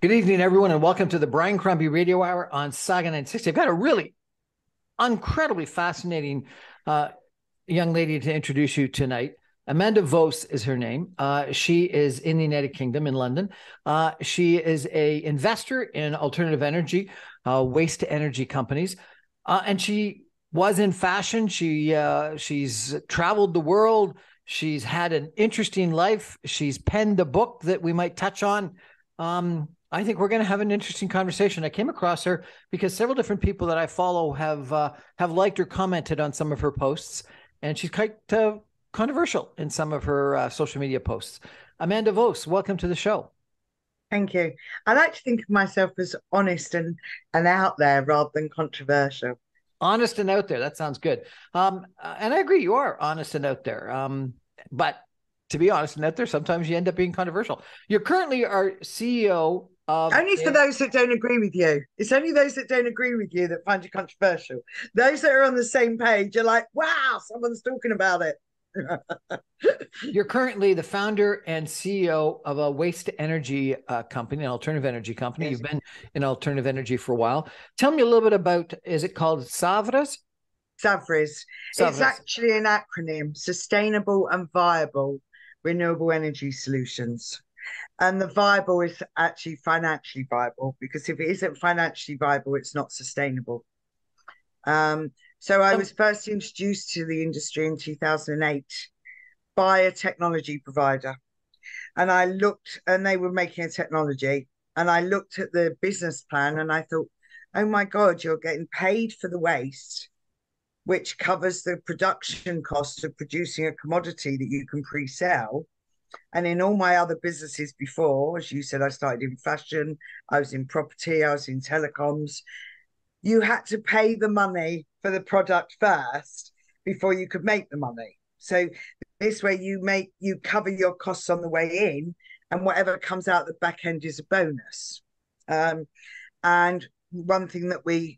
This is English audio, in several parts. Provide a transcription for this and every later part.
Good evening, everyone, and welcome to the Brian Crombie Radio Hour on Saga 960. I've got a really incredibly fascinating young lady to introduce you tonight. Amanda Voase is her name. She is in the United Kingdom in London. She is an investor in alternative energy, waste to energy companies, and she was in fashion. She's traveled the world. She's had an interesting life. She's penned a book that we might touch on. I think we're going to have an interesting conversation. I came across her because several different people that I follow have liked or commented on some of her posts, and she's quite controversial in some of her social media posts. Amanda Voase, welcome to the show. Thank you. I like to think of myself as honest and out there rather than controversial. Honest and out there. That sounds good. And I agree, you are honest and out there. But to be honest and out there, sometimes you end up being controversial. You're currently our CEO of Only for those that don't agree with you. It's only those that don't agree with you that find you controversial. Those that are on the same page are like, wow, someone's talking about it. You're currently the founder and CEO of a waste energy company, an alternative energy company. Yes. You've been in alternative energy for a while. Tell me a little bit about, is it called Savras? Savris. It's Savras. actually an acronym: Sustainable and Viable Renewable Energy Solutions. And the viable is actually financially viable, because if it isn't financially viable, it's not sustainable. So I was first introduced to the industry in 2008 by a technology provider. And I looked, and they were making a technology. And I looked at the business plan and I thought, oh my God, you're getting paid for the waste, which covers the production cost of producing a commodity that you can pre sell. And in all my other businesses before, as you said, I started in fashion, I was in property, I was in telecoms. You had to pay the money for the product first before you could make the money. So this way you cover your costs on the way in, and whatever comes out the back end is a bonus. And one thing that we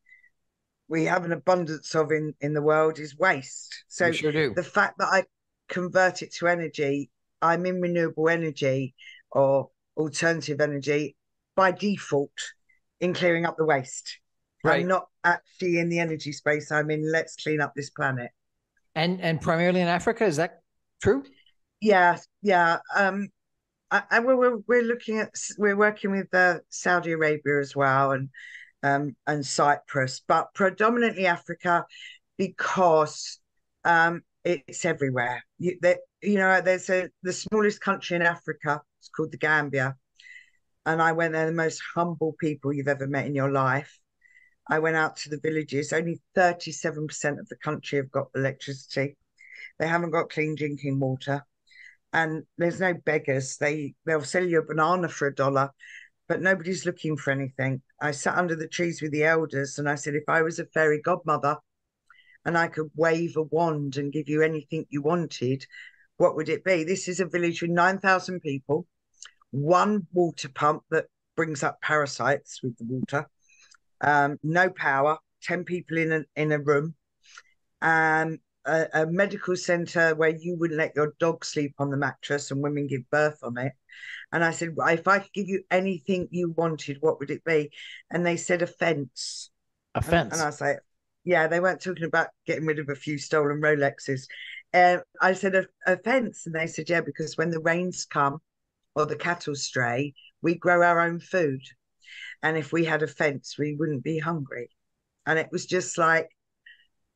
have an abundance of in the world is waste. We So sure do. the fact that I convert it to energy, I'm in renewable energy or alternative energy by default in clearing up the waste. I'm Right. not actually in the energy space. I'm in let's clean up this planet. And primarily in Africa, is that true? Yeah, yeah. We're working with Saudi Arabia as well, and Cyprus, but predominantly Africa, because it's everywhere. There's the smallest country in Africa. It's called the Gambia, and I went there. The most humble people you've ever met in your life. I went out to the villages. Only 37% of the country have got electricity. They haven't got clean drinking water, and there's no beggars. They'll sell you a banana for $1, but nobody's looking for anything. I sat under the trees with the elders and I said, if I was a fairy godmother and I could wave a wand and give you anything you wanted, what would it be? This is a village with 9,000 people, one water pump that brings up parasites with the water, no power, 10 people in a room, a medical centre where you wouldn't let your dog sleep on the mattress and women give birth on it. And I said, well, if I could give you anything you wanted, what would it be? And they said a fence. A And fence. I was like, yeah, they weren't talking about getting rid of a few stolen Rolexes. I said a fence. And they said, yeah, because when the rains come or the cattle stray, we grow our own food. And if we had a fence, we wouldn't be hungry. And it was just like,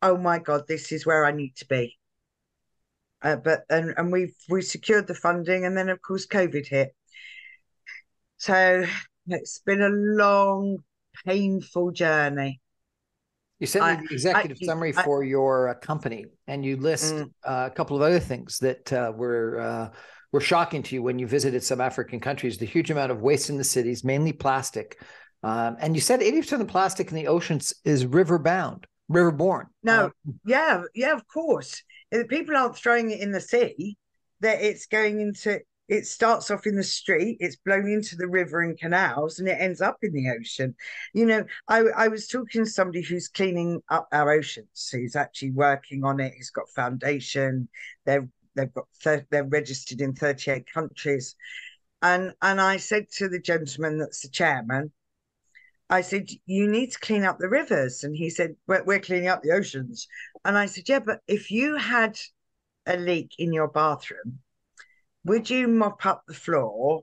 oh my God, this is where I need to be. But we secured the funding, and then of course COVID hit. So it's been a long, painful journey. You sent me I, the I, executive summary I for your company, and you list mm, a couple of other things that were shocking to you when you visited some African countries. The huge amount of waste in the cities, mainly plastic, and you said 80% of the plastic in the oceans is riverborne. no, yeah, yeah, of course. If people aren't throwing it in the sea, that it's going into. It starts off in the street, it's blown into the river and canals, and it ends up in the ocean. I was talking to somebody who's cleaning up our oceans, who's actually working on it. He's got foundation. They're they're registered in 38 countries, And I said to the gentleman that's the chairman, I said, you need to clean up the rivers. And he said, we're cleaning up the oceans. And I said, yeah, but if you had a leak in your bathroom, would you mop up the floor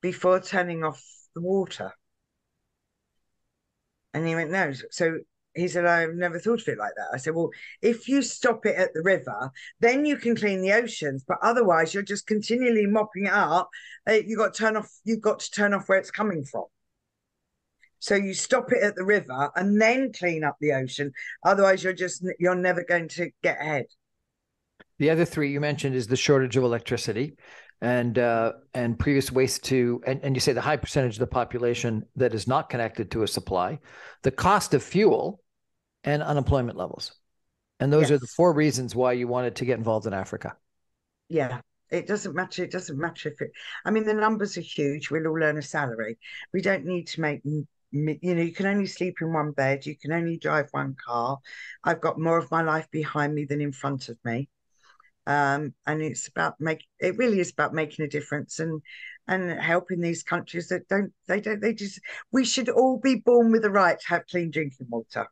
before turning off the water? And he went, no. So he said, I've never thought of it like that. I said, well, if you stop it at the river, then you can clean the oceans. But otherwise, you're just continually mopping it up. You've got to turn off where it's coming from. So you stop it at the river and then clean up the ocean. Otherwise, you're never going to get ahead. The other three you mentioned is the shortage of electricity and previous waste to, and you say the high percentage of the population that is not connected to a supply, the cost of fuel, and unemployment levels. And those are the four reasons why you wanted to get involved in Africa. Yeah. It doesn't matter. It doesn't matter if I mean, the numbers are huge. We'll all earn a salary. We don't need to make, you can only sleep in one bed. You can only drive one car. I've got more of my life behind me than in front of me. And it's about it really is about making a difference and helping these countries that we should all be born with the right to have clean drinking water.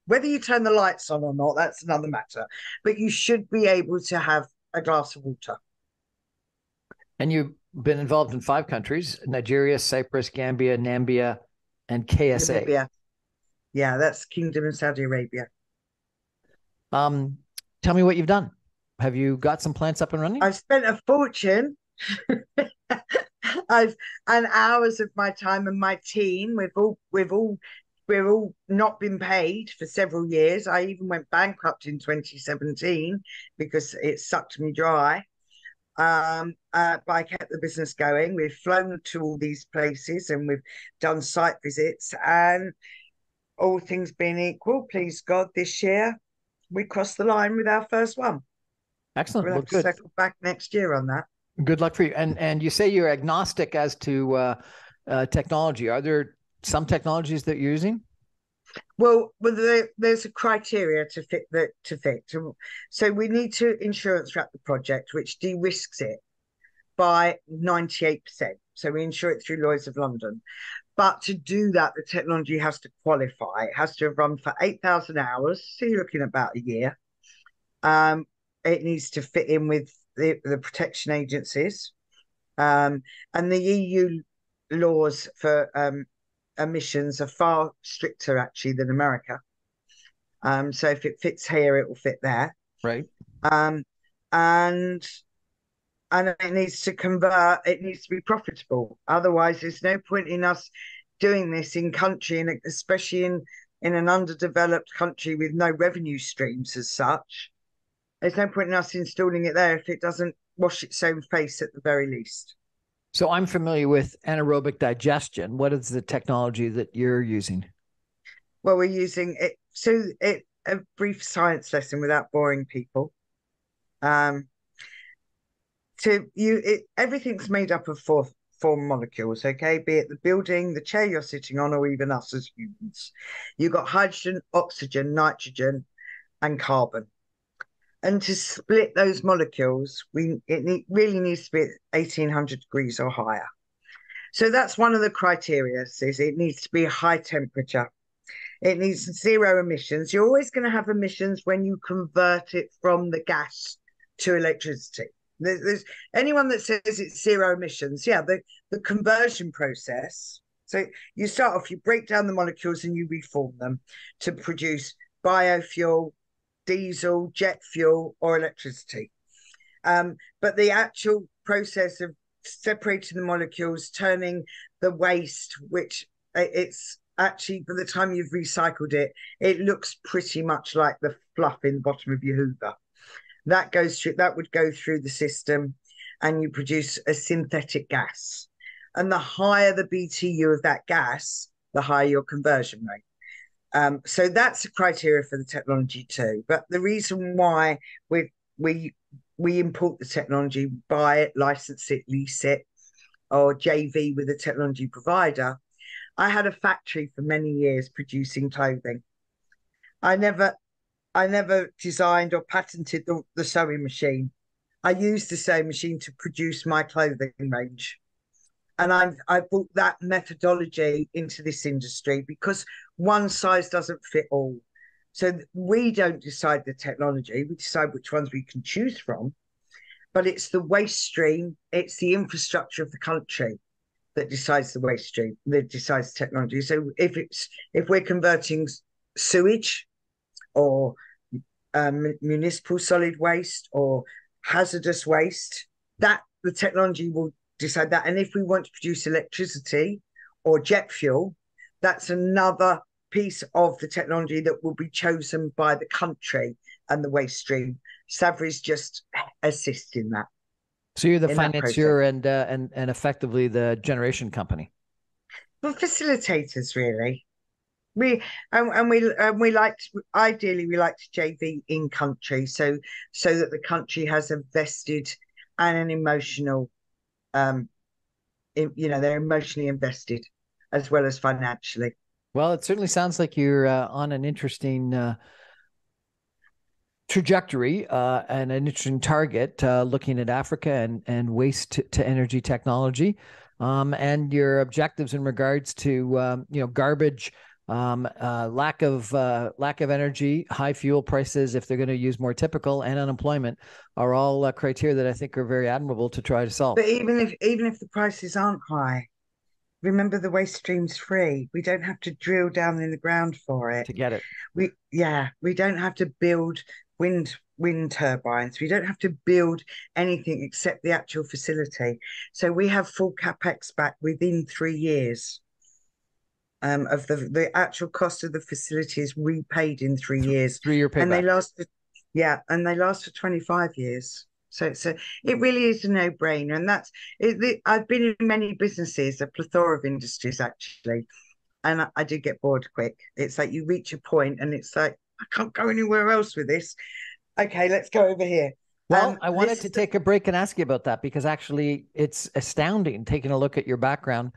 Whether you turn the lights on or not, that's another matter. But you should be able to have a glass of water. And you've been involved in 5 countries: Nigeria, Cyprus, Gambia, Nambia, and KSA. Namibia. Yeah, that's Kingdom of Saudi Arabia. Tell me what you've done. Have you got some plants up and running? I've spent a fortune. And hours of my time and my team. We've all not been paid for several years. I even went bankrupt in 2017 because it sucked me dry. But I kept the business going. We've flown to all these places and we've done site visits, and all things being equal, please God, this year we crossed the line with our first one. Excellent. We'll have to circle back next year on that. Good luck for you. And you say you're agnostic as to technology. Are there some technologies that you're using? Well, there's a criteria to fit. So we need to insurance wrap the project, which de-risks it by 98%. So we insure it through Lloyd's of London. But to do that, the technology has to qualify. It has to have run for 8,000 hours. So you're looking at about a year. It needs to fit in with the protection agencies. And the EU laws for emissions are far stricter, actually, than America. So if it fits here, it will fit there. Right. And it needs to convert. It needs to be profitable. Otherwise, there's no point in us doing this in country, and especially in an underdeveloped country with no revenue streams as such. There's no point in us installing it there if it doesn't wash its own face at the very least. So I'm familiar with anaerobic digestion. What is the technology that you're using? Well, we're using it. So a brief science lesson without boring people. Everything's made up of four molecules, okay? Be it the building, the chair you're sitting on, or even us as humans. You've got hydrogen, oxygen, nitrogen, and carbon. And to split those molecules, it really needs to be at 1800 degrees or higher. So that's one of the criteria, is it needs to be high temperature. It needs zero emissions. You're always going to have emissions when you convert it from the gas to electricity. There's anyone that says it's zero emissions. Yeah, the conversion process. So you start off, you break down the molecules and you reform them to produce biofuel, diesel, jet fuel, or electricity. But the actual process of separating the molecules, turning the waste, which it's actually, by the time you've recycled it, it looks pretty much like the fluff in the bottom of your Hoover. That would go through the system, and you produce a synthetic gas. And the higher the BTU of that gas, the higher your conversion rate. So that's a criteria for the technology too. But the reason why we import the technology, buy it, license it, lease it, or JV with a technology provider. I had a factory for many years producing clothing. I never designed or patented the sewing machine. I used the sewing machine to produce my clothing range. And I brought that methodology into this industry because one size doesn't fit all. So we don't decide the technology, we decide which ones we can choose from, but it's the waste stream, it's the infrastructure of the country that decides the waste stream, that decides technology. So if we're converting sewage or municipal solid waste or hazardous waste, that the technology will decide that. And if we want to produce electricity or jet fuel, that's another piece of the technology that will be chosen by the country and the waste stream. Savvy's just assist in that. So you're the financier and effectively the generation company. Well, facilitators, really. We like to, ideally we like to JV in country, so that the country has a vested and an emotional, they're emotionally invested as well as financially. Well, it certainly sounds like you're on an interesting trajectory and an interesting target, looking at Africa and waste to energy technology, and your objectives in regards to garbage, lack of energy, high fuel prices if they're going to use more typical, and unemployment are all criteria that I think are very admirable to try to solve. But even if the prices aren't high, remember the waste stream's free. We don't have to drill down in the ground for it to get it. We don't have to build wind turbines. We don't have to build anything except the actual facility. So we have full capex back within 3 years. Of the actual cost of the facility is repaid in 3 years. 3-year payback. And they last for 25 years. So it really is a no-brainer. And that's it. I've been in many businesses, a plethora of industries actually, and I did get bored quick. It's like you reach a point and it's like, I can't go anywhere else with this. Okay, let's go over here. Well, I wanted to take a break and ask you about that because actually it's astounding taking a look at your background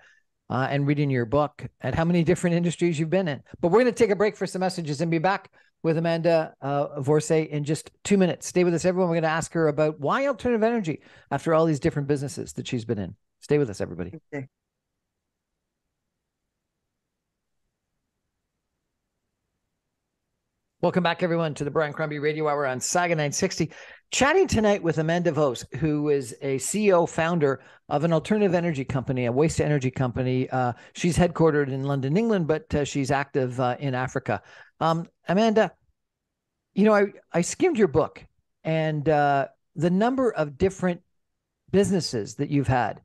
and reading your book and how many different industries you've been in. But we're going to take a break for some messages and be back with Amanda Voase in just 2 minutes. Stay with us, everyone. We're going to ask her about why alternative energy after all these different businesses that she's been in. Stay with us, everybody. Okay. Welcome back, everyone, to the Brian Crombie Radio Hour on Saga 960. Chatting tonight with Amanda Voase, who is a CEO, founder of an alternative energy company, a waste energy company. She's headquartered in London, England, but she's active in Africa. Amanda, I skimmed your book, and the number of different businesses that you've had.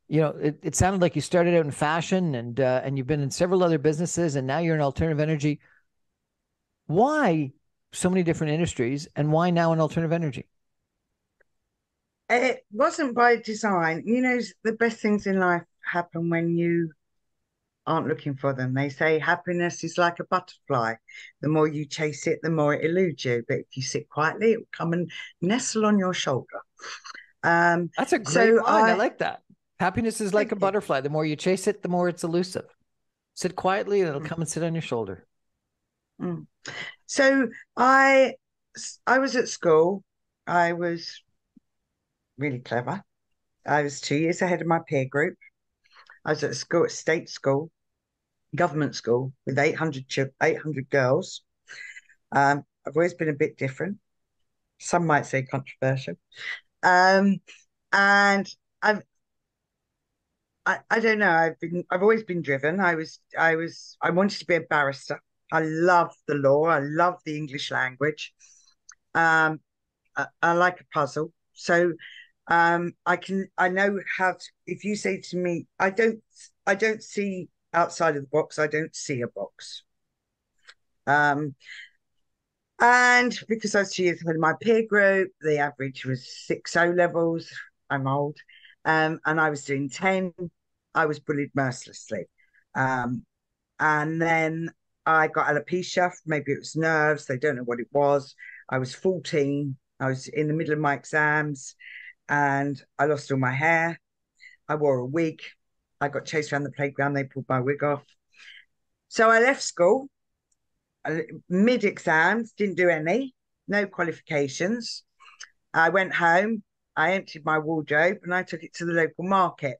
It sounded like you started out in fashion, and you've been in several other businesses, and now you're in alternative energy. Why so many different industries, and why now in alternative energy? It wasn't by design. The best things in life happen when you aren't looking for them. They say happiness is like a butterfly. The more you chase it, the more it eludes you. But if you sit quietly, it will come and nestle on your shoulder. That's a great line. I like that. Happiness is like a butterfly. The more you chase it, the more it's elusive. Sit quietly and it'll come and sit on your shoulder. Mm. So I was at school. I was really clever. I was 2 years ahead of my peer group. I was at state school, government school with 800 girls. I've always been a bit different. Some might say controversial. And I don't know. I've always been driven. I wanted to be a barrister. I love the law. I love the English language. I like a puzzle. So I know how to, if you say to me, I don't see outside of the box, I don't see a box. And because I was 2 years ahead of my peer group, the average was 6 O levels. I'm old. And I was doing 10. I was bullied mercilessly. And then I got alopecia. Maybe it was nerves. They don't know what it was. I was 14. I was in the middle of my exams and I lost all my hair. I wore a wig. I got chased around the playground. They pulled my wig off. So I left school mid-exams, didn't do any, no qualifications. I went home. I emptied my wardrobe and I took it to the local market.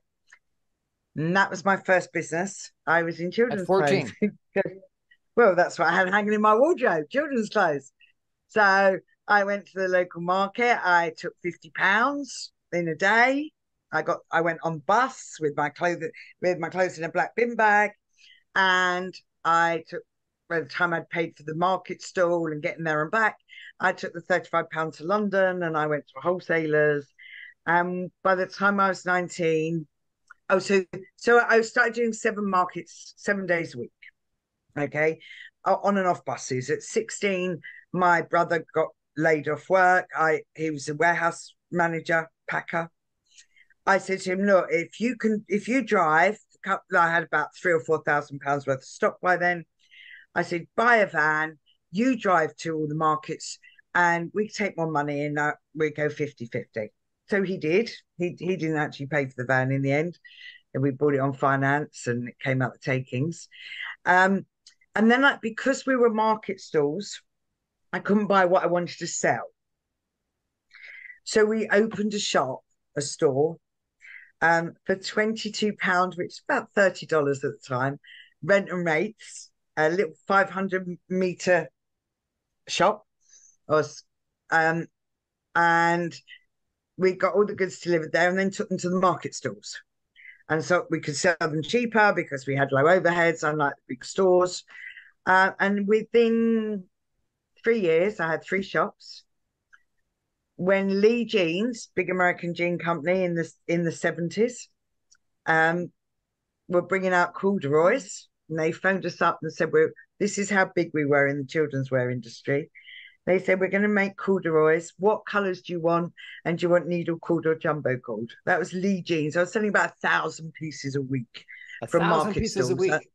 And that was my first business. I was in At children's clothes. 14? Well, that's what I had hanging in my wardrobe, children's clothes. So I went to the local market. I took £50 in a day. I went on bus with my clothes in a black bin bag. And I took, by the time I'd paid for the market stall and getting there and back, I took the £35 to London and I went to wholesalers. By the time I was 19, so I started doing 7 markets, 7 days a week. Okay, on and off buses. At 16, my brother got laid off work. He was a warehouse manager, packer. I said to him, look, if you drive, I had about £3,000 or £4,000 worth of stock by then. I said, buy a van, you drive to all the markets, and we take more money and we go 50-50. So he did. He didn't actually pay for the van in the end. And we bought it on finance and it came out the takings. Um, and then, like, because we were market stalls, I couldn't buy what I wanted to sell. So we opened a store, for £22, which is about $30 at the time, rent and rates, a little 500-meter shop. Um, and we got all the goods delivered there and then took them to the market stalls. And so we could sell them cheaper because we had low overheads, unlike the big stores. And within 3 years, I had 3 shops. When Lee Jeans, big American jean company in the 70s, were bringing out corduroys, and they phoned us up and said, this is how big we were in the children's wear industry. They said, we're going to make corduroys. What colours do you want? And do you want needle cord or jumbo cord? That was Lee Jeans. I was selling about 1,000 pieces a week A from thousand market pieces a stalls. week.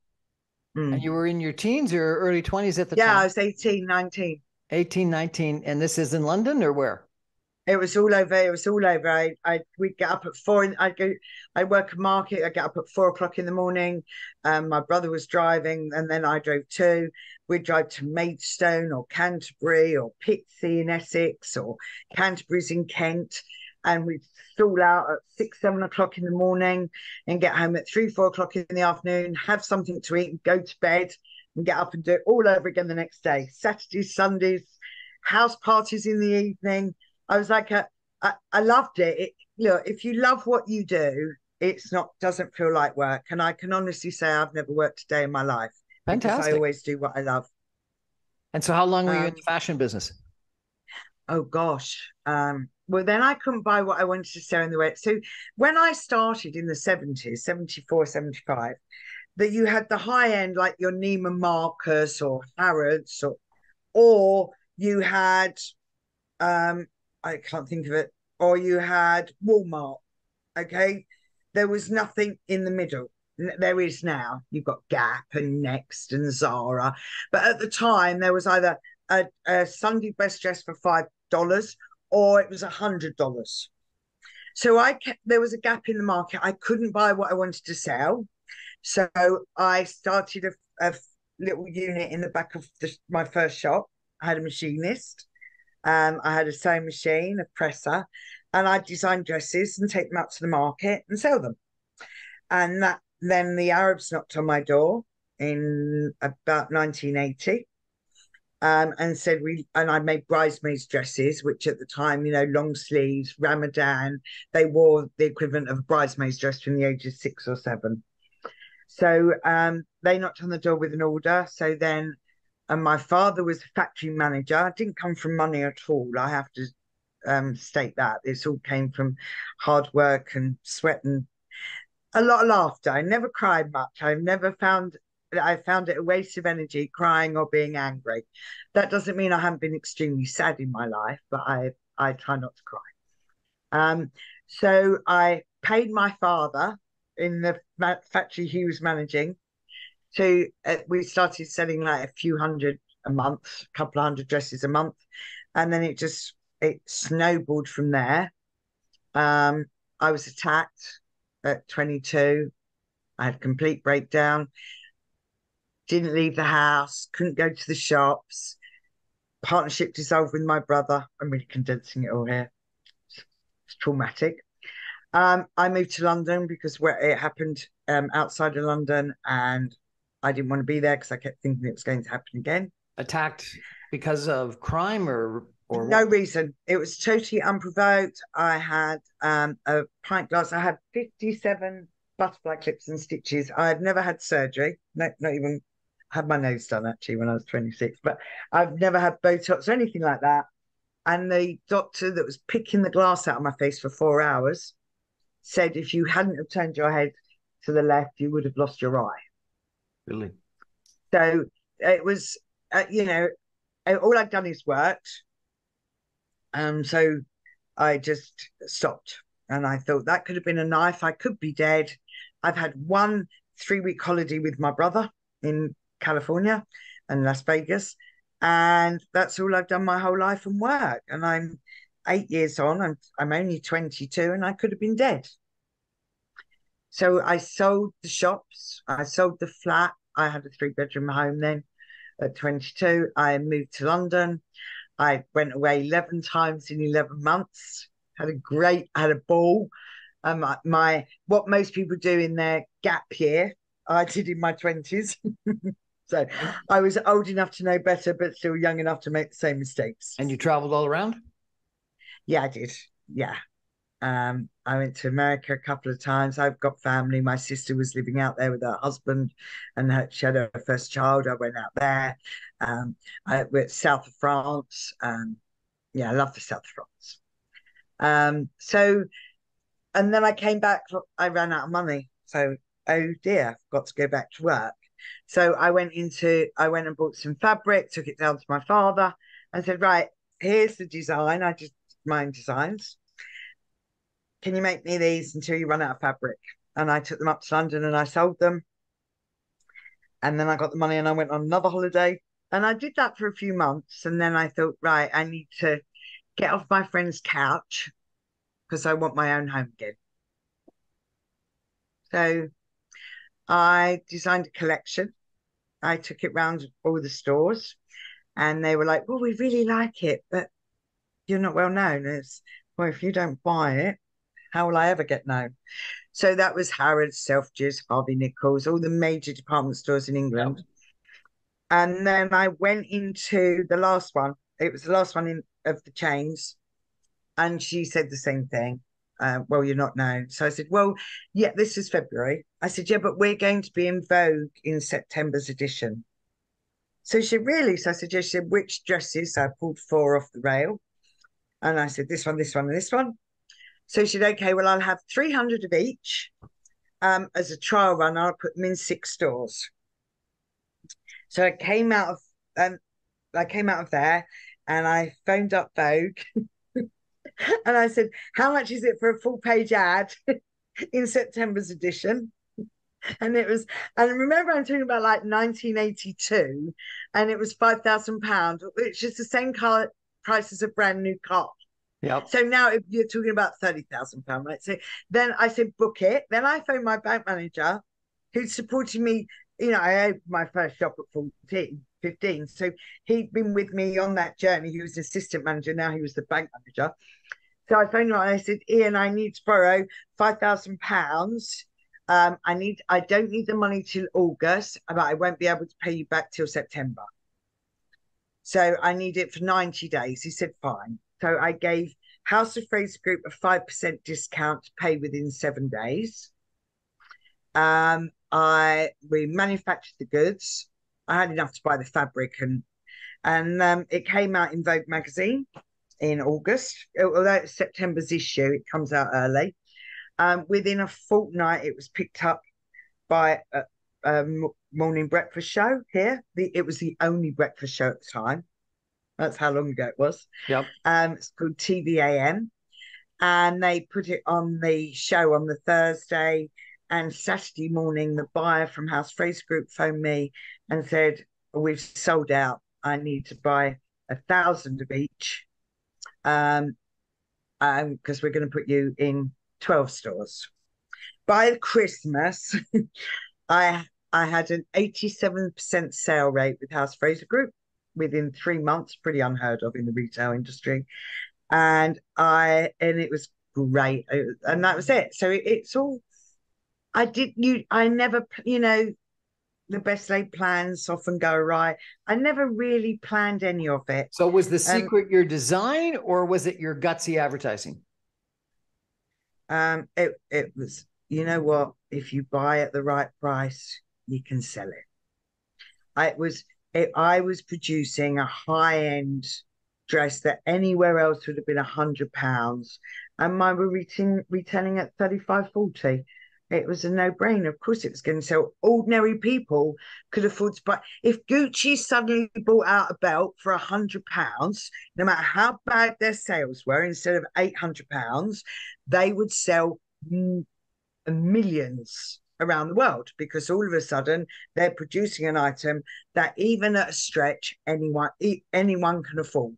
And you were in your teens or early 20s at the Yeah, time? I was 18, 19. 18, 19. And this is in London or where? It was all over. It was all over. We'd get up at 4. And I'd work a market. I'd get up at 4 o'clock in the morning. My brother was driving, and then I drove too. We'd drive to Maidstone or Canterbury or Pitsea in Essex or Canterbury's in Kent, and we'd stall out at 6, 7 o'clock in the morning and get home at 3, 4 o'clock in the afternoon. Have something to eat and go to bed and get up and do it all over again the next day. Saturdays, Sundays, house parties in the evening. I was like, I loved it. Look, if you love what you do, doesn't feel like work. And I can honestly say I've never worked a day in my life because I Fantastic. always do what I love. And so how long were you in Um, the fashion business? oh gosh. Well, then I couldn't buy what I wanted to sell in the way. So when I started in the 70s, 74, 75, that you had the high end, like your Neiman Marcus or Harrods, or you had I can't think of it, or you had Walmart. Okay, there was nothing in the middle. There is now. You've got Gap and Next and Zara, but at the time there was either a Sunday best dress for $5 or it was $100. So there was a gap in the market. I couldn't buy what I wanted to sell, so I started a little unit in the back of my first shop. I had a machinist. I had a sewing machine, a presser, and I designed dresses and take them out to the market and sell them. And then the Arabs knocked on my door in about 1980, and said and I made bridesmaids dresses, which at the time, long sleeves, Ramadan, they wore the equivalent of a bridesmaid's dress from the age of 6 or 7. So they knocked on the door with an order. So then and my father was a factory manager. I didn't come from money at all. I have to state that. This all came from hard work and sweat and a lot of laughter. I never cried much. I found it a waste of energy crying or being angry. That doesn't mean I haven't been extremely sad in my life, but I try not to cry. So I paid my father in the factory he was managing. So we started selling like a few hundred a month, a couple of hundred dresses a month, and then it snowballed from there. I was attacked at 22. I had a complete breakdown. Didn't leave the house. Couldn't go to the shops. Partnership dissolved with my brother. I'm really condensing it all here. It's traumatic. I moved to London because where it happened outside of London, and I didn't want to be there because I kept thinking it was going to happen again. Attacked because of crime or No what? reason. It was totally unprovoked. I had a pint glass. I had 57 butterfly clips and stitches. I've never had surgery. No, not even had my nose done actually when I was 26, but I've never had Botox or anything like that. And the doctor that was picking the glass out of my face for 4 hours said if you hadn't have turned your head to the left, you would have lost your eye. Really? So it was, all I'd done is worked. So I just stopped and I thought that could have been a knife. I could be dead. I've had one 3-week holiday with my brother in California and Las Vegas. And that's all I've done my whole life and work. And I'm 8 years on, I'm only 22 and I could have been dead. So I sold the shops, I sold the flat. I had a 3-bedroom home then at 22. I moved to London. I went away 11 times in 11 months. Had a ball. What most people do in their gap year, I did in my 20s. So I was old enough to know better, but still young enough to make the same mistakes. And you traveled all around? Yeah, I did. Yeah. I went to America a couple of times. I've got family. My sister was living out there with her husband, and she had her first child. I went out there. I went south of France. Yeah, I love the south of France. So, and then I came back. I ran out of money, so oh dear, I've got to go back to work. So I went and bought some fabric, took it down to my father, and said, right, here's the design. I just my own designs. Can you make me these until you run out of fabric? And I took them up to London and I sold them. And then I got the money and I went on another holiday. And I did that for a few months. And then I thought, right, I need to get off my friend's couch because I want my own home again. So I designed a collection. I took it round all the stores and they were like, well, we really like it, but you're not well known. Well, if you don't buy it, how will I ever get known? So that was Harrods, Selfridges, Harvey Nichols, all the major department stores in England. Yep. And then I went into the last one. It was the last one of the chains. And she said the same thing. Well, you're not known. So I said, well, yeah, this is February. I said, yeah, but we're going to be in Vogue in September's edition. So she said, really? So I said, yeah. She said, which dresses? So I pulled 4 off the rail. And I said, this one, this one, and this one. So she said, okay, well, I'll have 300 of each as a trial run. I'll put them in 6 stores. So I came out of there and I phoned up Vogue and I said, how much is it for a full page ad in September's edition? And and remember I'm talking about like 1982 and it was £5,000, which is the same price as a brand new car. Yep. So now if you're talking about £30,000, right? So then I said, book it. Then I phoned my bank manager who's supporting me. You know, I opened my first shop at 15. So he'd been with me on that journey. He was assistant manager. Now he was the bank manager. So I phoned him and I said, Ian, I need to borrow £5,000. I don't need the money till August, but I won't be able to pay you back till September. So I need it for 90 days. He said, fine. So I gave House of Fraser Group a 5% discount to pay within 7 days. We manufactured the goods. I had enough to buy the fabric and it came out in Vogue magazine in August. Although it's September's issue, it comes out early. Within a fortnight, it was picked up by a morning breakfast show here. It was the only breakfast show at the time. That's how long ago it was. Yep. It's called TVAM. And they put it on the show on the Thursday. And Saturday morning, the buyer from House Fraser Group phoned me and said, we've sold out. I need to buy 1,000 of each because we're going to put you in 12 stores. By Christmas, I had an 87% sale rate with House Fraser Group within 3 months, pretty unheard of in the retail industry. And it was great. And that was it. So it's all, I never, the best laid plans often go right. I never really planned any of it. So was the secret your design, or was it your gutsy advertising? It was, you know what? If you buy at the right price, you can sell it. I was producing a high end dress that anywhere else would have been £100, and mine were retailing at 35, 40. It was a no brainer. Of course, it was going to sell. Ordinary people could afford to buy. If Gucci suddenly brought out a belt for £100, no matter how bad their sales were, instead of £800, they would sell millions around the world, because all of a sudden they're producing an item that even at a stretch anyone can afford.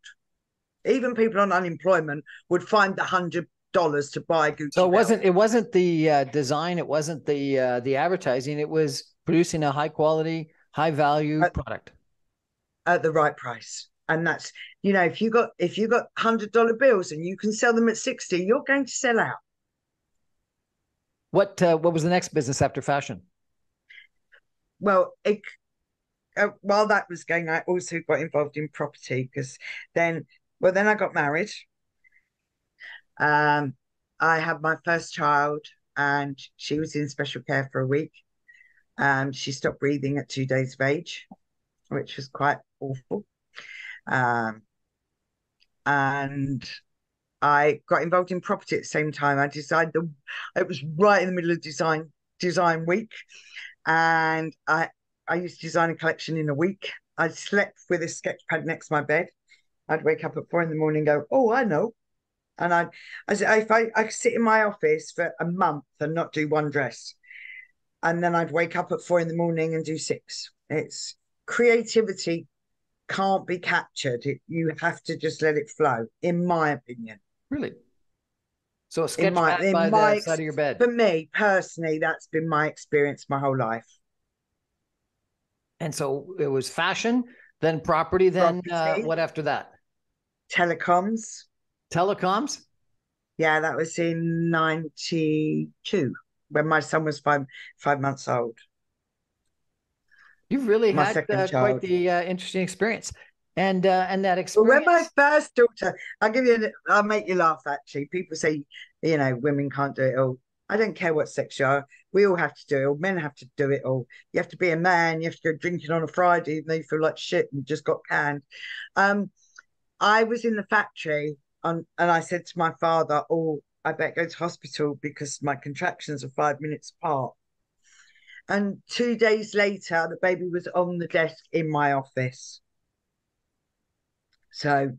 Even people on unemployment would find the $100 to buy a Gucci So belt. it wasn't the design, it wasn't the advertising, it was producing a high quality, high value product At the right price. And that's, if you got $100 bills and you can sell them at 60, you're going to sell out. What was the next business after fashion? Well, while that was going, I also got involved in property, because then I got married. I had my first child, and she was in special care for a week. She stopped breathing at 2 days of age, which was quite awful. And I got involved in property at the same time. It was right in the middle of design week, and I used to design a collection in a week. I slept with a sketch pad next to my bed. I'd wake up at 4 in the morning and go, oh, I know. And if I could sit in my office for a month and not do one dress, and then I'd wake up at 4 in the morning and do 6. It's creativity can't be captured. You have to just let it flow, in my opinion. Really? So a sketch pad by the side of your bed. For me personally, that's been my experience my whole life. And so it was fashion, then property, then what after that? Telecoms. Telecoms? Yeah, that was in 92, when my son was five months old. You've really had quite the interesting experience. And that experience. Well, when my first daughter, I'll make you laugh, actually. People say, women can't do it all. I don't care what sex you are. We all have to do it all. Men have to do it all. You have to be a man. You have to go drinking on a Friday, even though you feel like shit and you just got canned. I was in the factory, and I said to my father, oh, I better go to hospital because my contractions are 5 minutes apart. And 2 days later, the baby was on the desk in my office. So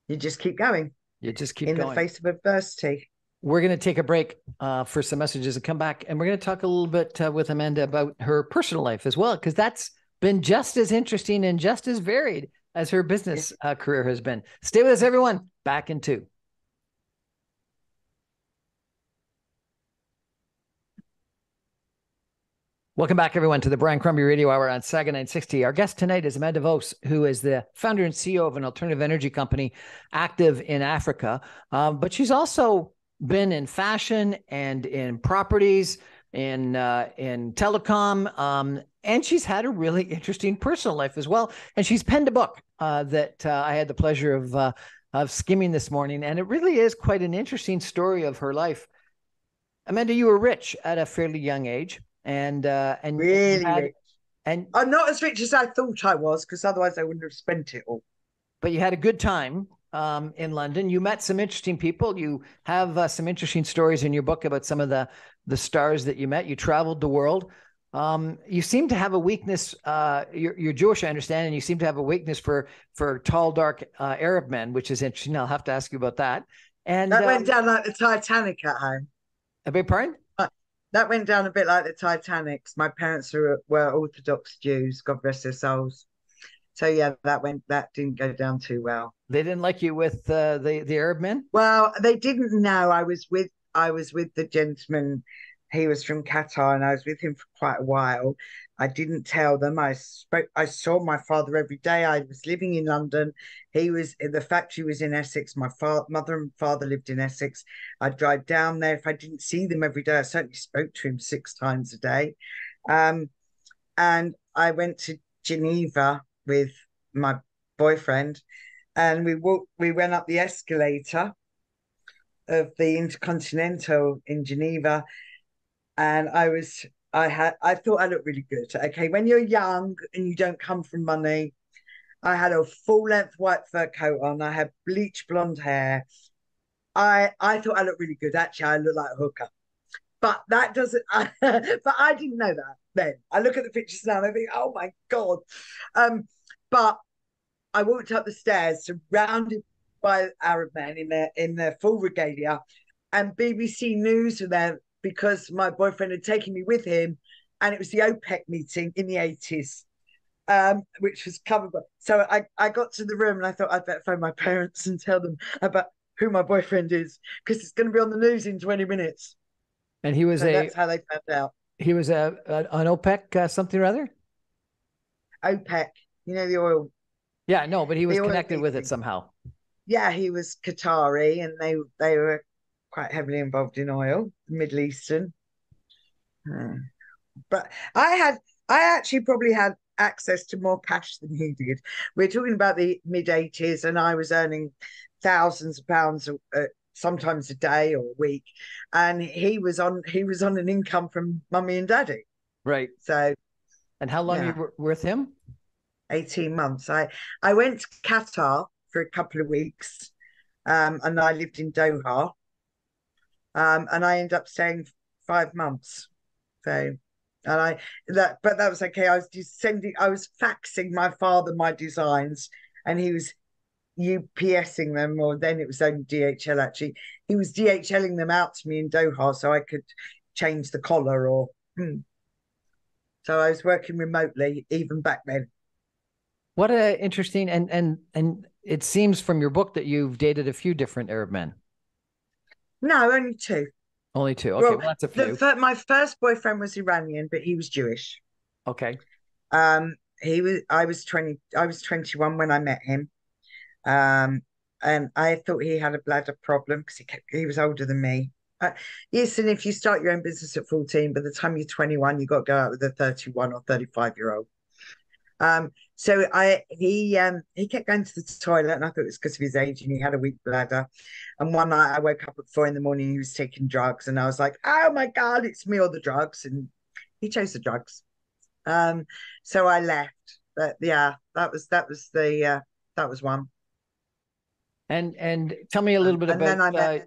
you just keep going. You just keep going. In the face of adversity. We're going to take a break for some messages and come back. And we're going to talk a little bit with Amanda about her personal life as well, because that's been just as interesting and just as varied as her business career has been. Stay with us, everyone. Back in 2. Welcome back, everyone, to the Brian Crombie Radio Hour on Saga 960. Our guest tonight is Amanda Voase, who is the founder and CEO of an alternative energy company active in Africa. But she's also been in fashion and in properties, in telecom, and she's had a really interesting personal life as well. And she's penned a book that I had the pleasure of skimming this morning, and it really is quite an interesting story of her life. Amanda, you were rich at a fairly young age. And really rich. And I'm not as rich as I thought I was, because otherwise I wouldn't have spent it all. But you had a good time in London. You met some interesting people. You have some interesting stories in your book about some of the stars that you met. You traveled the world. You seem to have a weakness. You're Jewish, I understand, and you seem to have a weakness for tall, dark Arab men, which is interesting. I'll have to ask you about that. And that went down like the Titanic at home. I beg your pardon? That went down a bit like the Titanic. My parents were Orthodox Jews, God rest their souls. So yeah, that didn't go down too well. They didn't like you with the Arab men? Well, they didn't know. I was with the gentleman. he was from Qatar, and I was with him for quite a while. I didn't tell them. I saw my father every day. I was living in London. The factory was in Essex. My mother and father lived in Essex. I'd drive down there. If I didn't see them every day, I certainly spoke to him 6 times a day. Um, and I went to Geneva with my boyfriend, and we went up the escalator of the Intercontinental in Geneva, and I thought I looked really good. Okay, when you're young and you don't come from money, I had a full length white fur coat on. I had bleach blonde hair. I thought I looked really good. Actually, I looked like a hooker. But that doesn't. But I didn't know that then. I look at the pictures now and I think, oh my god. But I walked up the stairs, surrounded by Arab men in their full regalia, and BBC News were there because my boyfriend had taken me with him, and it was the OPEC meeting in the 80s, which was covered by. So I got to the room and I thought I'd better phone my parents and tell them about who my boyfriend is, because it's going to be on the news in 20 minutes. And he was so that's how they found out. He was an OPEC something or other? OPEC, the oil. Yeah, no, but he was connected with it somehow. Yeah, he was Qatari, and they were quite heavily involved in oil, Middle Eastern. But I actually probably had access to more cash than he did. We're talking about the mid-80s, and I was earning thousands of pounds sometimes a day or a week, and he was on an income from mummy and daddy. Right. So, and how long you were with him? 18 months. I went to Qatar for a couple of weeks, and I lived in Doha, and I ended up staying 5 months. So, but that was okay. I was faxing my father my designs, and he was UPSing them, or then it was only DHL actually. He was DHLing them out to me in Doha so I could change the collar so I was working remotely even back then. What a interesting, and it seems from your book that you've dated a few different Arab men. No, only two. Only two. Okay, well, that's a few. My first boyfriend was Iranian, but he was Jewish. Okay. I was 21 when I met him. And I thought he had a bladder problem because he was older than me. Yes, and if you start your own business at 14, by the time you're 21, you've got to go out with a 31 or 35-year-old. So he kept going to the toilet, and I thought it was because of his age, and he had a weak bladder. And one night I woke up at 4 a.m. He was taking drugs, and I was like, oh my god, it's me or the drugs. And he chose the drugs. So I left. But yeah, that was one. And tell me a little bit about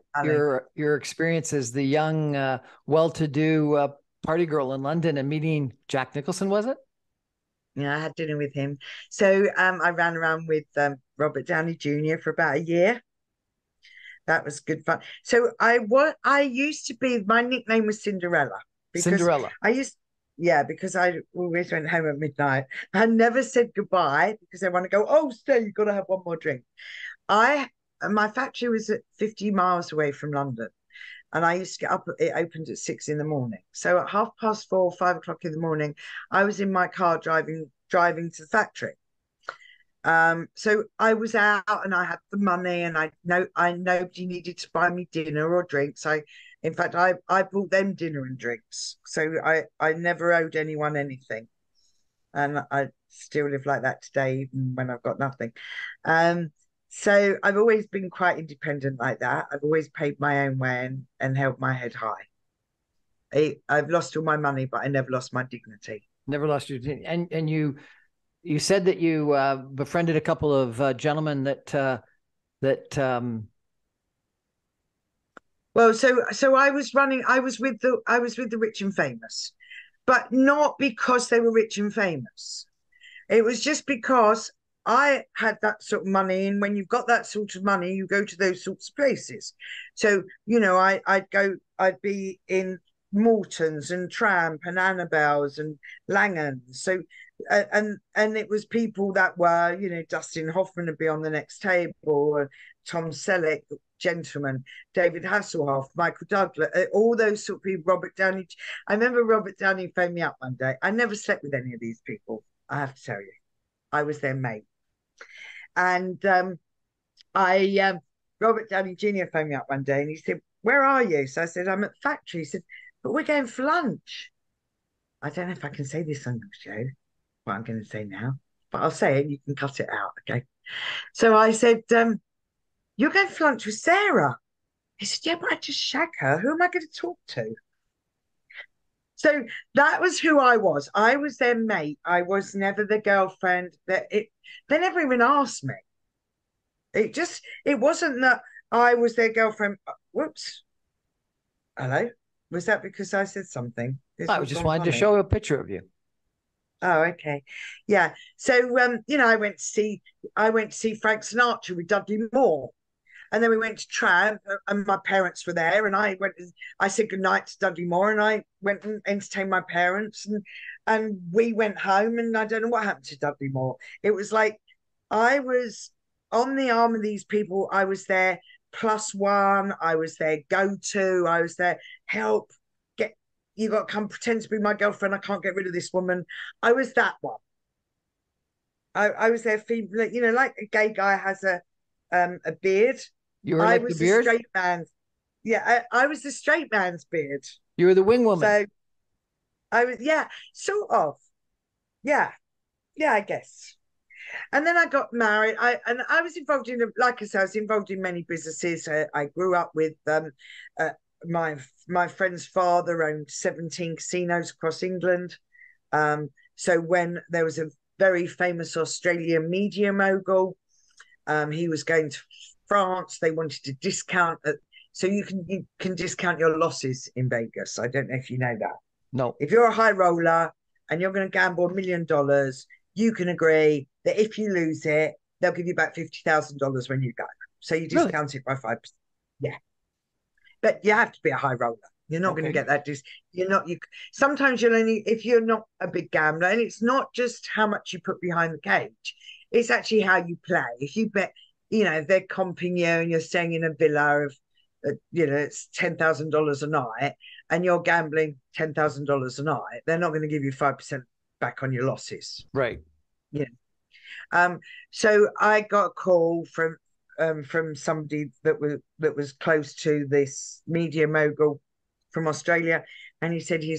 your experience as the young, well-to-do party girl in London and meeting Jack Nicholson, was it? Yeah, I had dinner with him. So I ran around with Robert Downey Jr. for about a year. That was good fun. So I used to be, my nickname was Cinderella. Cinderella. Because I always went home at midnight. I never said goodbye because they want to go, oh, stay, you've got to have one more drink. My factory was at 50 miles away from London, and I used to get up. It opened at 6 a.m. So at 4:30, 5 o'clock in the morning, I was in my car driving to the factory. So I was out, and I had the money, and nobody needed to buy me dinner or drinks. In fact, I bought them dinner and drinks. So I never owed anyone anything, and I still live like that today, even when I've got nothing. So I've always been quite independent like that. I've always paid my own way and held my head high. I've lost all my money, but I never lost my dignity. Never lost your dignity. And you said that you befriended a couple of gentlemen that Well, so I was with the rich and famous, but not because they were rich and famous. It was just because I had that sort of money, and when you've got that sort of money, you go to those sorts of places. So, I'd be in Morton's and Tramp and Annabelle's and Langan's. So, and it was people that were, Dustin Hoffman would be on the next table, or Tom Selleck, gentlemen, David Hasselhoff, Michael Douglas, all those sort of people, Robert Downey. I remember Robert Downey phoned me up one day. I never slept with any of these people, I have to tell you. I was their mate. And Robert Downey Jr. phoned me up one day and he said, "Where are you?" So I said, "I'm at the factory." He said, "But we're going for lunch." I don't know if I can say this on the show, what I'm going to say now, but I'll say it. You can cut it out, okay? So I said, "You're going for lunch with Sarah." He said, "Yeah, but I just shag her. Who am I going to talk to?" So that was who I was. I was their mate. I was never the girlfriend. They never even asked me. It wasn't that I was their girlfriend. Whoops. Hello. Was that because I said something? I just wanted to show a picture of you. Oh, okay. Yeah. So I went to see Frank Sinatra with Dudley Moore. And then we went to Tramp, and my parents were there, and I said goodnight to Dudley Moore, and I went and entertained my parents, and we went home, and I don't know what happened to Dudley Moore. It was like I was on the arm of these people. I was their plus one. I was their go-to. I was their help. You got to come pretend to be my girlfriend. I can't get rid of this woman. I was that one. I was their female, like a gay guy has a beard. You were I like was the beard? straight man. Yeah, I was the straight man's beard. You were the wing woman. So I was, yeah, sort of. Yeah, yeah, I guess. And then I got married. I was involved in, like I said, I was involved in many businesses. I grew up with my friend's father owned 17 casinos across England. So when there was a very famous Australian media mogul, he was going to France. They wanted to discount it. So you can discount your losses in Vegas. I don't know if you know that. No. If you're a high roller and you're going to gamble $1 million, you can agree that if you lose it, they'll give you back $50,000 when you go. So you discount it by 5%. Yeah. But you have to be a high roller. You're not going to get that. Sometimes you'll only, if you're not a big gambler, and it's not just how much you put behind the cage, it's actually how you play. If you bet, if they're comping you and you're staying in a villa of, it's $10,000 a night and you're gambling $10,000 a night, they're not going to give you 5% back on your losses. Right. Yeah. So I got a call from somebody that was close to this media mogul from Australia, and he said he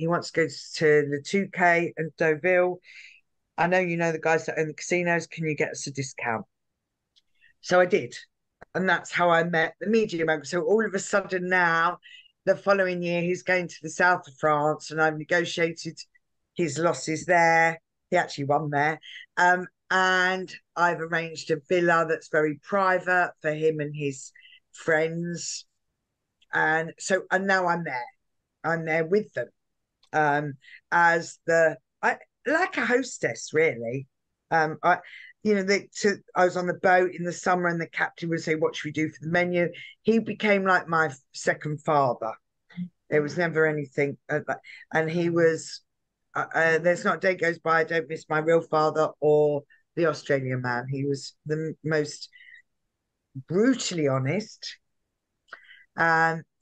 wants to go to the 2K and Deauville. I know you know the guys that own the casinos. Can you get us a discount? So I did. And that's how I met the media mogul. So all of a sudden now, the following year, he's going to the south of France, and I've negotiated his losses there. He actually won there. And I've arranged a villa that's very private for him and his friends. And now I'm there. I'm there with them like a hostess, really. I was on the boat in the summer, and the captain would say, "What should we do for the menu?" He became like my second father. There was never anything, and he was. There's not a day goes by I don't miss my real father or the Australian man. He was the most brutally honest.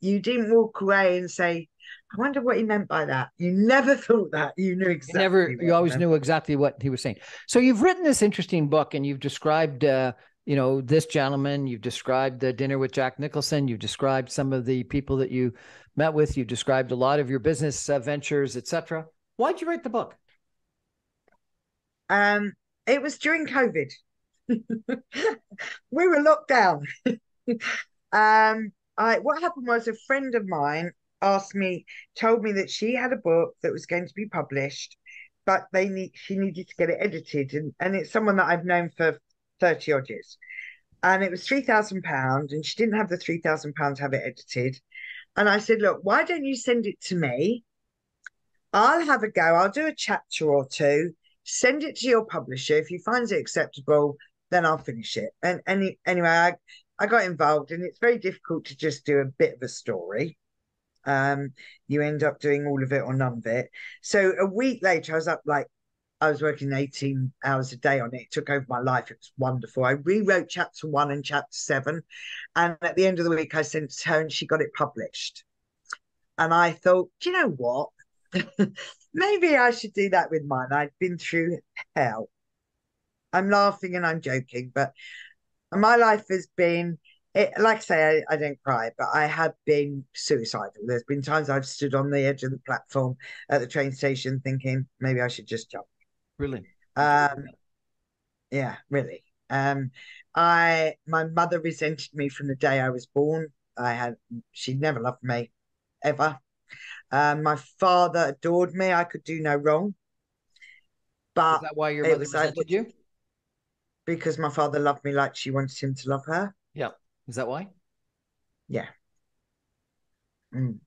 You didn't walk away and say, "I wonder what he meant by that." You never thought that. You knew exactly. You always knew exactly what he was saying. So you've written this interesting book, and you've described, this gentleman. You've described the dinner with Jack Nicholson. You've described some of the people that you met with. You've described a lot of your business ventures, etc. Why'd you write the book? It was during COVID. We were locked down. What happened was a friend of mine told me that she had a book that was going to be published, but she needed to get it edited, and it's someone that I've known for 30 odd years, and it was £3,000, and she didn't have the £3,000 to have it edited. And I said, "Look, why don't you send it to me? I'll have a go. I'll do a chapter or two. Send it to your publisher. If he finds it acceptable, then I'll finish it." And anyway, I got involved, and it's very difficult to just do a bit of a story. You end up doing all of it or none of it. So a week later, I was up like I was working 18 hours a day on it. It took over my life. It was wonderful. I rewrote chapter 1 and chapter 7. And at the end of the week, I sent it to her and she got it published. And I thought, do you know what? Maybe I should do that with mine. I'd been through hell. I'm laughing and I'm joking, but my life has been, like I say, I don't cry, but I have been suicidal. There's been times I've stood on the edge of the platform at the train station thinking maybe I should just jump. Really? Yeah, really. My mother resented me from the day I was born. She'd never loved me, ever. My father adored me. I could do no wrong. Is But that why your it mother was like, resented you? because my father loved me like she wanted him to love her. Yeah. Is that why? Yeah. Mm.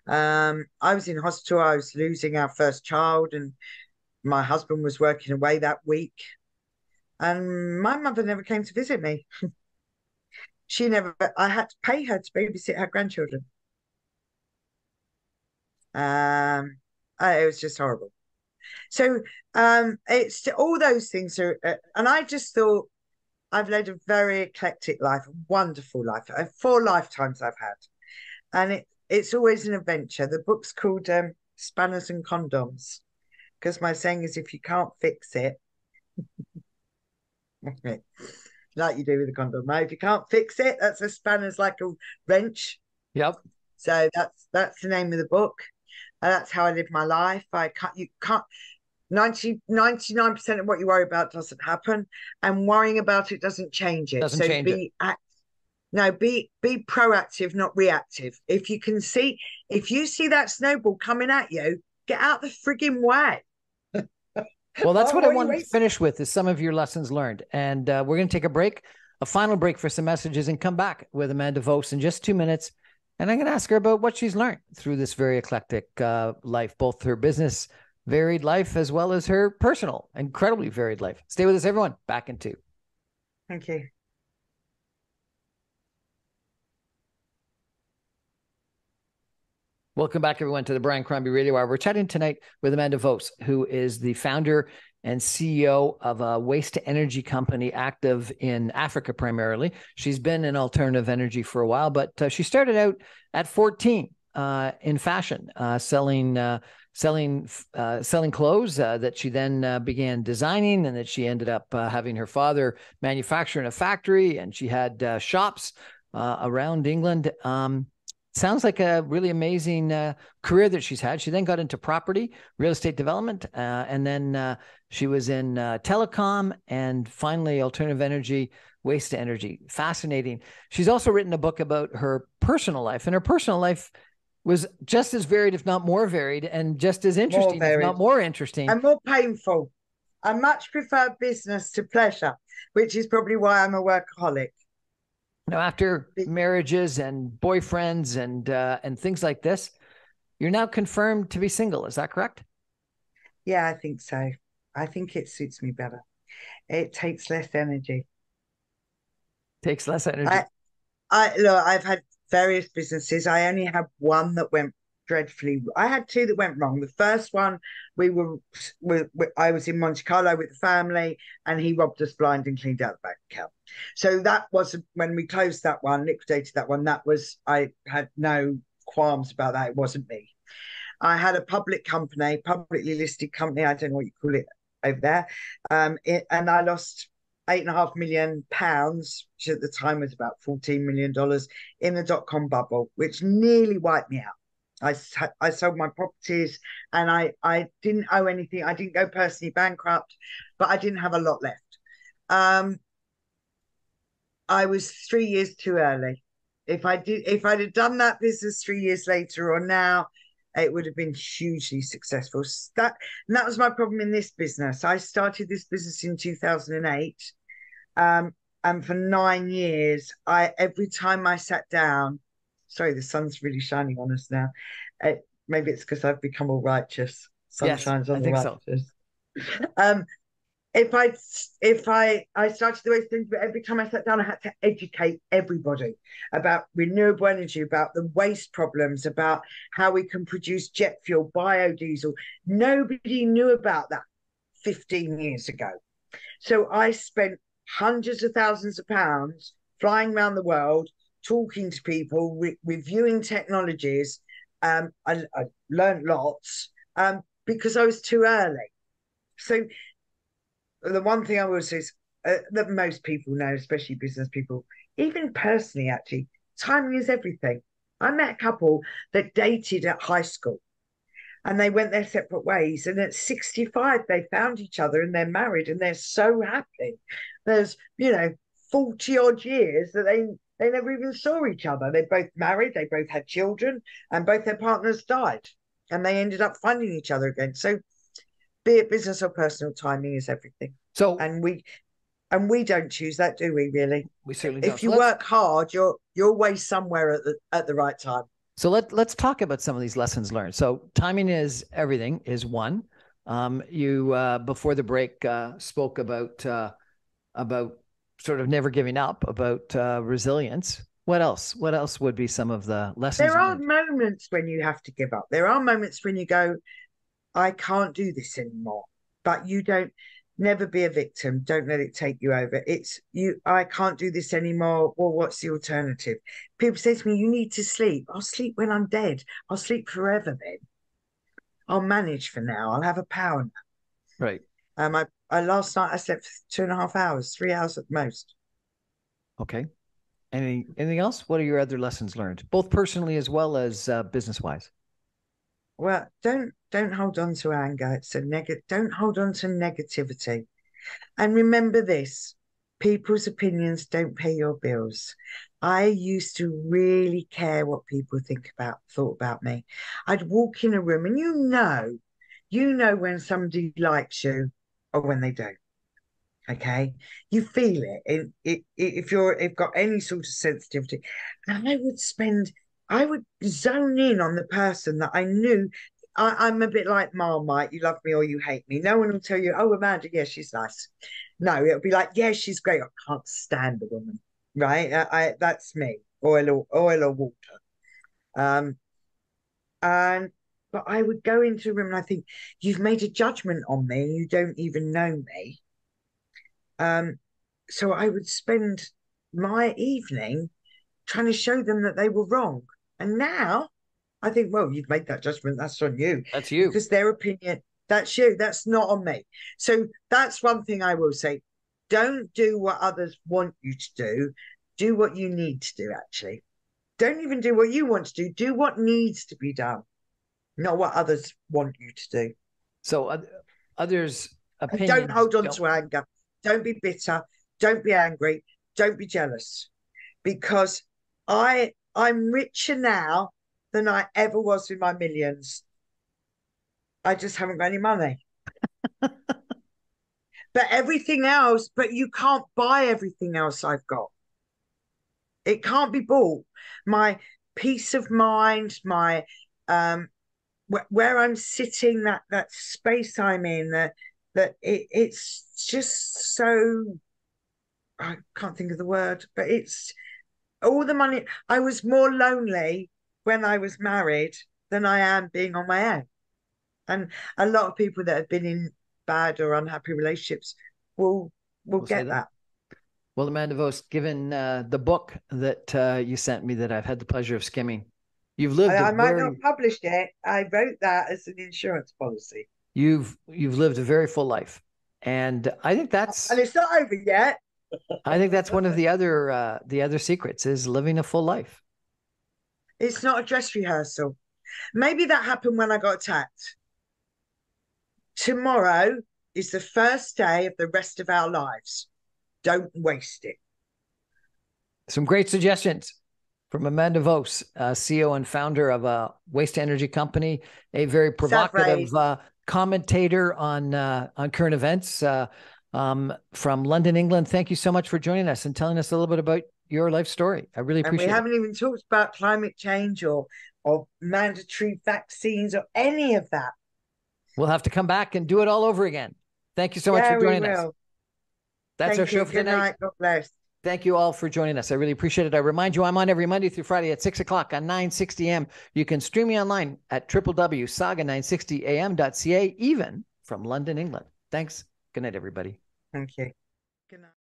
I was in hospital. I was losing our first child, and my husband was working away that week. And my mother never came to visit me. She never, I had to pay her to babysit her grandchildren. It was just horrible. So it's all those things are, and I just thought I've led a very eclectic life, a wonderful life. 4 lifetimes I've had, and it's always an adventure. The book's called Spanners and Condoms, because my saying is, if you can't fix it, like you do with a condom, right? If you can't fix it, that's a spanner's like a wrench. Yep. So that's the name of the book. That's how I live my life. You can't 99% of what you worry about doesn't happen, and worrying about it doesn't change it. Doesn't change it. Be proactive, not reactive. If you see that snowball coming at you, get out the frigging way. Well, that's what I wanted to finish with, is some of your lessons learned. And we're going to take a final break for some messages, and come back with Amanda Voase in just 2 minutes. And I'm going to ask her about what she's learned through this very eclectic life, both her business varied life as well as her personal, incredibly varied life. Stay with us, everyone. Back in 2. Thank you. Welcome back, everyone, to the Brian Crombie Radio Hour. We're chatting tonight with Amanda Voase, who is the founder and CEO of a waste-to-energy company active in Africa primarily. She's been in alternative energy for a while, but she started out at 14 in fashion, selling clothes that she then began designing, and that she ended up having her father manufacture in a factory, and she had shops around England. Sounds like a really amazing career that she's had. She then got into property, real estate development, and then she was in telecom, and finally alternative energy, waste to energy. Fascinating. She's also written a book about her personal life, and her personal life was just as varied, if not more varied, and just as interesting, if not more interesting. And more painful. I much prefer business to pleasure, which is probably why I'm a workaholic. Now, after marriages and boyfriends and things like this, you're now confirmed to be single. Is that correct? Yeah, I think so. I think it suits me better. It takes less energy. Takes less energy. Look, I've had various businesses. I only had one that went dreadfully. I had 2 that went wrong. The first one, I was in Monte Carlo with the family, and he robbed us blind and cleaned out the bank account. So that was when we closed that one, liquidated that one. I had no qualms about that. It wasn't me. I had a publicly listed company. I don't know what you call it over there. And I lost £8.5 million, which at the time was about $14 million, in the dot-com bubble, which nearly wiped me out. I sold my properties, and I didn't owe anything. I didn't go personally bankrupt, but I didn't have a lot left. I was 3 years too early. If I'd have done that business 3 years later or now, it would have been hugely successful. That was my problem in this business. I started this business in 2008. And for 9 years, every time I sat down, sorry, the sun's really shining on us now. Maybe it's because I've become all righteous. Sun shines on the righteous. So. If I started the waste, but every time I sat down, I had to educate everybody about renewable energy, about the waste problems, about how we can produce jet fuel, biodiesel. Nobody knew about that. 15 years ago. So I spent hundreds of thousands of pounds flying around the world, talking to people, reviewing technologies. I learned lots because I was too early. So the one thing I will say is that most people know, especially business people, even personally, actually, timing is everything. I met a couple that dated at high school and they went their separate ways. And at 65, they found each other and they're married and they're so happy. There's, 40 odd years that they never even saw each other. They both married, they both had children, and both their partners died. And they ended up finding each other again. So be it business or personal, timing is everything. So and we don't choose that, do we? Really? We certainly don't. If you work hard, you're always somewhere at the right time. So let's talk about some of these lessons learned. So timing is everything is one. You before the break spoke about sort of never giving up, about resilience. What else? What else would be some of the lessons? There are moments when you have to give up. There are moments when you go, I can't do this anymore. But you don't. Never be a victim. Don't let it take you over. It's you. I can't do this anymore. Well, what's the alternative? People say to me, you need to sleep. I'll sleep when I'm dead. I'll sleep forever then. I'll manage for now. I'll have a power nap. Right. I last night I slept for 2.5 hours, 3 hours at the most. Okay. Anything else? What are your other lessons learned, both personally as well as business wise? Well, don't hold on to anger. It's a negative. Don't hold on to negativity. And remember this, people's opinions don't pay your bills. I used to really care what people thought about me. I'd walk in a room and you know when somebody likes you or when they don't. Okay. You feel it. If you've got any sort of sensitivity. And I would zone in on the person that I knew. I'm a bit like Marmite, you love me or you hate me. No one will tell you, oh, Amanda, yeah, she's nice. No, it'll be like, yeah, she's great. I can't stand the woman, right? That's me, oil or water. But I would go into a room and I think, you've made a judgment on me and you don't even know me. So I would spend my evening trying to show them that they were wrong. And now I think, well, you've made that judgment. That's on you. That's you. Because their opinion, that's you. That's not on me. So that's one thing I will say. Don't do what others want you to do. Do what you need to do, actually. Don't even do what you want to do. Do what needs to be done, not what others want you to do. So others' opinions. Don't hold on to anger. Don't be bitter. Don't be angry. Don't be jealous. Because I'm richer now than I ever was with my millions. I just haven't got any money. But everything else, but you can't buy everything else I've got. It can't be bought. My peace of mind, my where I'm sitting, that space I'm in, it's just so, I can't think of the word, but it's all the money. I was more lonely when I was married than I am being on my own. And a lot of people that have been in bad or unhappy relationships will get that. Well, Amanda Voase, given the book that you sent me that I've had the pleasure of skimming, you've lived. I might not publish it. I wrote that as an insurance policy. You've lived a very full life, and I think that's. And it's not over yet. I think that's one of the other secrets is living a full life. It's not a dress rehearsal. Maybe that happened when I got attacked. Tomorrow is the first day of the rest of our lives. Don't waste it. Some great suggestions from Amanda Voase, CEO and founder of a waste energy company, a very provocative commentator on current events from London, England. Thank you so much for joining us and telling us a little bit about your life story. I really appreciate it. We haven't even talked about climate change or mandatory vaccines or any of that. We'll have to come back and do it all over again. Thank you so much for joining us. That's our show for tonight. God bless. Thank you all for joining us. I really appreciate it. I remind you, I'm on every Monday through Friday at 6 o'clock on 960 AM. You can stream me online at www.saga960am.ca, even from London, England. Thanks. Good night, everybody. Thank you. Good night.